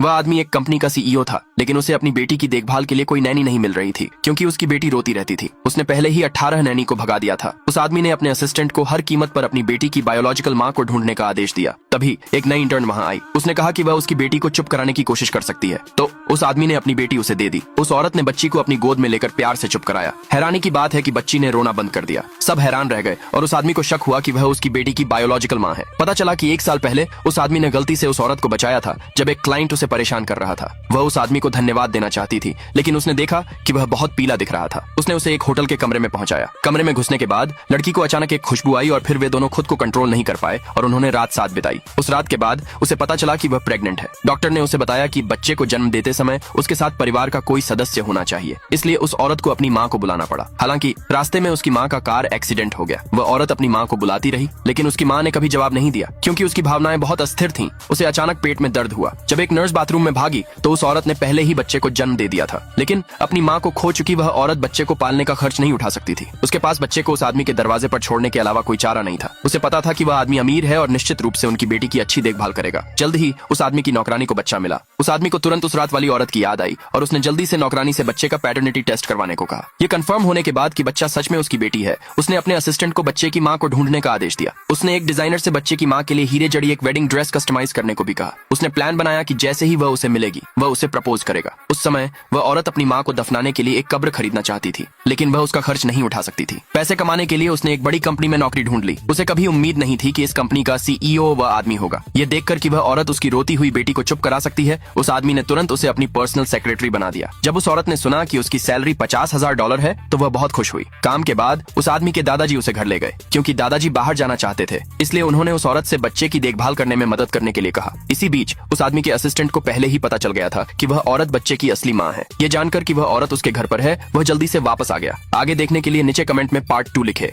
वह आदमी एक कंपनी का सीईओ था, लेकिन उसे अपनी बेटी की देखभाल के लिए कोई नैनी नहीं मिल रही थी क्योंकि उसकी बेटी रोती रहती थी। उसने पहले ही 18 नैनी को भगा दिया था। उस आदमी ने अपने असिस्टेंट को हर कीमत पर अपनी बेटी की बायोलॉजिकल माँ को ढूंढने का आदेश दिया। तभी एक नई इंटर्न वहां आई। उसने कहा कि वह उसकी बेटी को चुप कराने की कोशिश कर सकती है, तो उस आदमी ने अपनी बेटी उसे दे दी। उस औरत ने बच्ची को अपनी गोद में लेकर प्यार से चुप कराया। हैरानी की बात है कि बच्ची ने रोना बंद कर दिया। सब हैरान रह गए और उस आदमी को शक हुआ कि वह उसकी बेटी की बायोलॉजिकल माँ है। पता चला कि 1 साल पहले उस आदमी ने गलती से उस औरत को बचाया था जब एक क्लाइंट उसे परेशान कर रहा था। वह उस आदमी को धन्यवाद देना चाहती थी, लेकिन उसने देखा कि वह बहुत पीला दिख रहा था। उसने उसे एक होटल के कमरे में पहुंचाया। कमरे में घुसने के बाद लड़की को अचानक एक खुशबू आई और फिर वे दोनों खुद को कंट्रोल नहीं कर पाए और उन्होंने रात साथ बिताई। उस रात के बाद उसे पता चला कि वह प्रेग्नेंट है। डॉक्टर ने उसे बताया कि बच्चे को जन्म देते समय उसके साथ परिवार का कोई सदस्य होना चाहिए, इसलिए उस औरत को अपनी माँ को बुलाना पड़ा। हालांकि रास्ते में उसकी माँ का कार एक्सीडेंट हो गया। वह औरत अपनी माँ को बुलाती रही, लेकिन उसकी माँ ने कभी जवाब नहीं दिया क्योंकि उसकी भावनाएं बहुत अस्थिर थीं। उसे अचानक पेट में दर्द हुआ। जब एक नर्स बाथरूम में भागी तो उस औरत ने पहले ही बच्चे को जन्म दे दिया था, लेकिन अपनी माँ को खो चुकी वह औरत बच्चे को पालने का खर्च नहीं उठा सकती थी। उसके पास बच्चे को उस आदमी के दरवाजे पर छोड़ने के अलावा कोई चारा नहीं था। उसे पता था कि वह आदमी अमीर है और निश्चित रूप से उनकी बेटी की अच्छी देखभाल करेगा। जल्द ही उस आदमी की नौकरानी को बच्चा मिला। उस आदमी को तुरंत उस रात वाली औरत की याद आई और उसने जल्दी से नौकरानी से बच्चे का पैटर्निटी टेस्ट करवाने को कहा। यह कंफर्म होने के बाद कि बच्चा सच में उसकी बेटी है, उसने अपने असिस्टेंट को बच्चे की माँ को ढूंढने का आदेश दिया। उसने एक डिजाइनर से बच्चे की माँ के लिए हीरे जड़ी एक वेडिंग ड्रेस कस्टमाइज करने को भी कहा। उसने प्लान बनाया कि जैसे ही वह उसे मिलेगी वह उसे प्रपोज करेगा। उस समय वह औरत अपनी माँ को दफनाने के लिए एक कब्र खरीदना चाहती थी, लेकिन वह उसका खर्च नहीं उठा सकती थी। पैसे कमाने के लिए उसने एक बड़ी कंपनी में नौकरी ढूंढ ली। उसे कभी उम्मीद नहीं थी कि इस कंपनी का सीईओ वह आदमी होगा। यह देखकर कि वह औरत उसकी रोती हुई बेटी को चुप करा सकती है, उस आदमी ने तुरंत उसे अपनी पर्सनल सेक्रेटरी बना दिया। जब उस औरत ने सुना कि उसकी सैलरी $50,000 है तो वह बहुत खुश हुई। काम के बाद उस आदमी के दादाजी उसे घर ले गए क्योंकि दादाजी बाहर जाना चाहते थे, इसलिए उन्होंने उस औरत से बच्चे की देखभाल करने में मदद करने के लिए कहा। इसी बीच उस आदमी के असिस्टेंट को पहले ही पता चल गया था कि वह औरत बच्चे की असली माँ है। ये जानकर कि वह औरत उसके घर पर है, वह जल्दी से वापस आ गया। आगे देखने के लिए नीचे कमेंट में पार्ट 2 लिखे।